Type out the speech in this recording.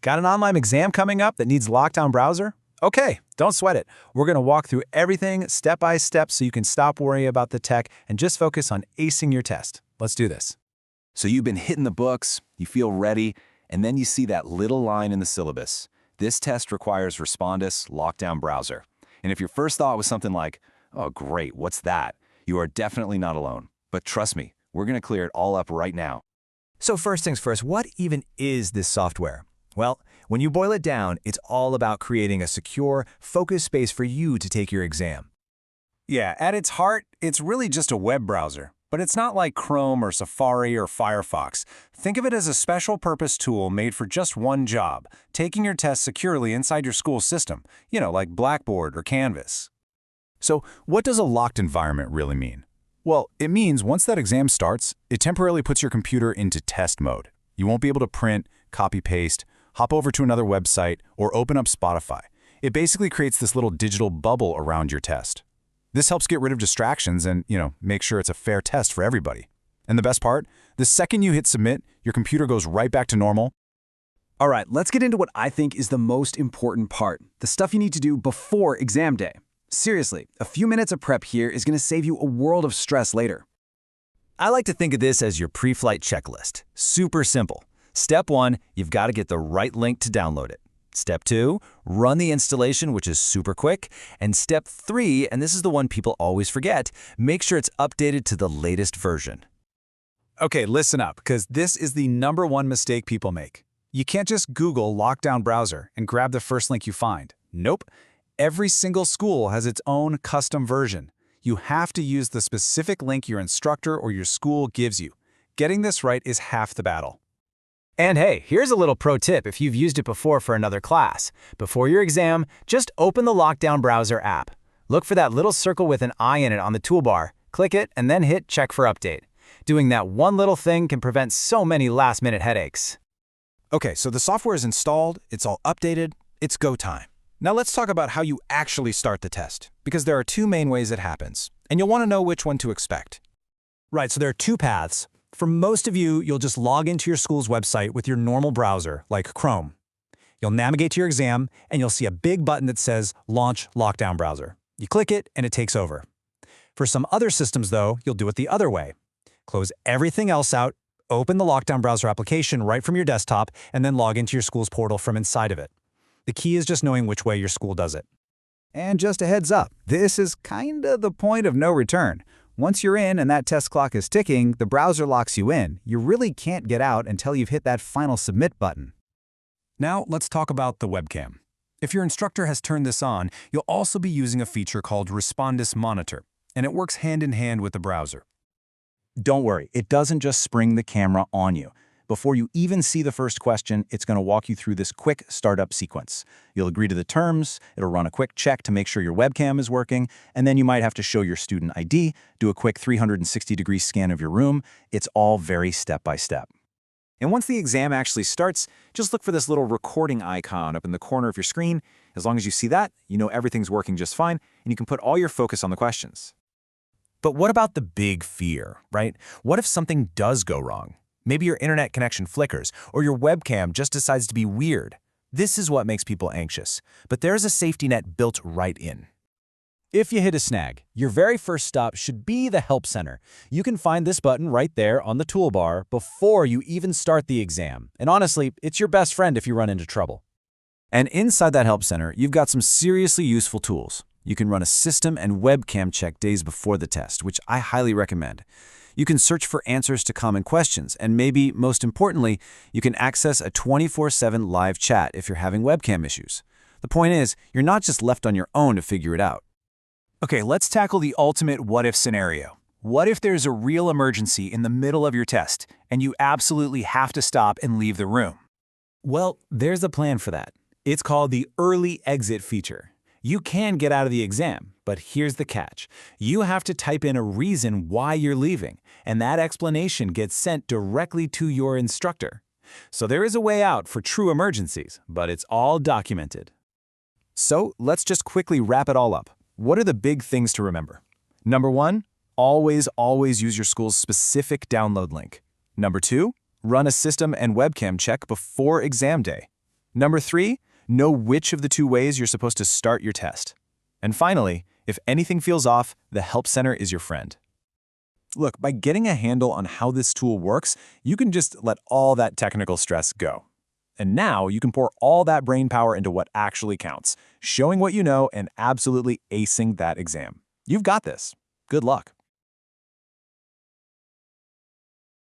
Got an online exam coming up that needs LockDown browser? Okay, don't sweat it. We're going to walk through everything step by step so you can stop worrying about the tech and just focus on acing your test. Let's do this. So you've been hitting the books, you feel ready, and then you see that little line in the syllabus. This test requires Respondus LockDown browser. And if your first thought was something like, oh great, what's that? You are definitely not alone. But trust me, we're going to clear it all up right now. So first things first, what even is this software? Well, when you boil it down, it's all about creating a secure, focused space for you to take your exam. Yeah, at its heart, it's really just a web browser. But it's not like Chrome or Safari or Firefox. Think of it as a special purpose tool made for just one job, taking your test securely inside your school system, like Blackboard or Canvas. So what does a locked environment really mean? Well, it means once that exam starts, it temporarily puts your computer into test mode. You won't be able to print, copy-paste, hop over to another website, or open up Spotify. It basically creates this little digital bubble around your test. This helps get rid of distractions and, make sure it's a fair test for everybody. And the best part, the second you hit submit, your computer goes right back to normal. All right, let's get into what I think is the most important part, the stuff you need to do before exam day. Seriously, a few minutes of prep here is going to save you a world of stress later. I like to think of this as your pre-flight checklist. Super simple. Step 1, you've got to get the right link to download it. Step 2, run the installation, which is super quick. And step 3, and this is the one people always forget, make sure it's updated to the latest version. Okay, listen up, because this is the #1 mistake people make. You can't just Google LockDown browser and grab the first link you find. Nope. Every single school has its own custom version. You have to use the specific link your instructor or your school gives you. Getting this right is half the battle. And hey, here's a little pro tip if you've used it before for another class. Before your exam, just open the LockDown browser app. Look for that little circle with an eye in it on the toolbar, click it, and then hit check for update. Doing that one little thing can prevent so many last-minute headaches. Okay, so the software is installed, it's all updated, it's go time. Now let's talk about how you actually start the test, because there are two main ways it happens, and you'll want to know which one to expect. Right, so there are two paths. For most of you, you'll just log into your school's website with your normal browser, like Chrome. You'll navigate to your exam, and you'll see a big button that says Launch LockDown Browser. You click it, and it takes over. For some other systems, though, you'll do it the other way. Close everything else out, open the LockDown Browser application right from your desktop, and then log into your school's portal from inside of it. The key is just knowing which way your school does it. And just a heads up, this is kinda the point of no return. Once you're in and that test clock is ticking, the browser locks you in. You really can't get out until you've hit that final submit button. Now, let's talk about the webcam. If your instructor has turned this on, you'll also be using a feature called Respondus Monitor, and it works hand in hand with the browser. Don't worry, it doesn't just spring the camera on you. Before you even see the first question, it's going to walk you through this quick startup sequence. You'll agree to the terms, it'll run a quick check to make sure your webcam is working, and then you might have to show your student ID, do a quick 360-degree scan of your room. It's all very step-by-step. And once the exam actually starts, just look for this little recording icon up in the corner of your screen. As long as you see that, you know everything's working just fine, and you can put all your focus on the questions. But what about the big fear, right? What if something does go wrong? Maybe your internet connection flickers, or your webcam just decides to be weird. This is what makes people anxious, but there's a safety net built right in. If you hit a snag, your very first stop should be the Help Center. You can find this button right there on the toolbar before you even start the exam. And honestly, it's your best friend if you run into trouble. And inside that Help Center, you've got some seriously useful tools. You can run a system and webcam check days before the test, which I highly recommend. You can search for answers to common questions, and maybe, most importantly, you can access a 24/7 live chat if you're having webcam issues. The point is, you're not just left on your own to figure it out. Okay, let's tackle the ultimate what-if scenario. What if there's a real emergency in the middle of your test, and you absolutely have to stop and leave the room? Well, there's a plan for that. It's called the Early Exit feature. You can get out of the exam, but here's the catch. You have to type in a reason why you're leaving, and that explanation gets sent directly to your instructor. So there is a way out for true emergencies, but it's all documented. So let's just quickly wrap it all up. What are the big things to remember? Number 1, always use your school's specific download link. Number 2, run a system and webcam check before exam day. Number 3, know which of the two ways you're supposed to start your test. And finally, if anything feels off, the Help Center is your friend. Look, by getting a handle on how this tool works, you can just let all that technical stress go. And now you can pour all that brain power into what actually counts, showing what you know and absolutely acing that exam. You've got this. Good luck.